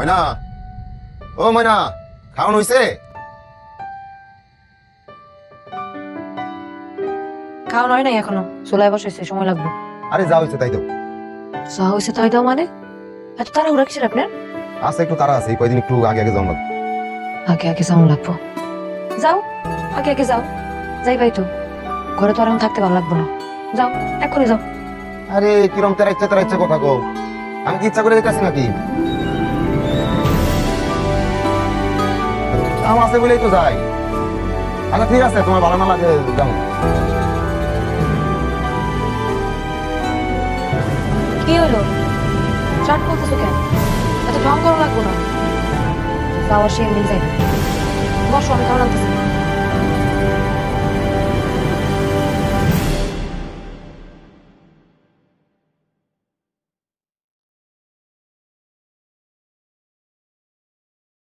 ময়না, ও ময়না, খাওয়ান হইছে? খাওয়া নয় নাই এখনো, চুলায় বসেছে, সময় লাগবে। আরে যা হইছে তাই দাও। যা হয়েছে তাই দাও মানে? এত তাড়াহুড়া কিসের আপনার? আচ্ছা একটু তারা আছে, এই কয়দিন একটু আগে আগে যাওয়া লাগবে। আগে আগে যাওয়া লাগবো। যাও, আগে আগে যাও। যাইবাই তো, ঘরে তো আর এখন থাকতে ভালো লাগবো না। যাও, এক্ষুনি যাও। আরে কিরম তেরা ইচ্ছা কথা কও, আমি কি ইচ্ছা করে দিতেছি নাকি? কাম আছে বলেই তো যাই। আচ্ছা ঠিক আছে, তোমার ভালো না লাগে যাও। কি হলো? চাট করতেছো কেন? এত ঢং করা লাগবো না। যাওয়ার সে এমনি যাইবে। বসো, আমি খাবার আনতেছি।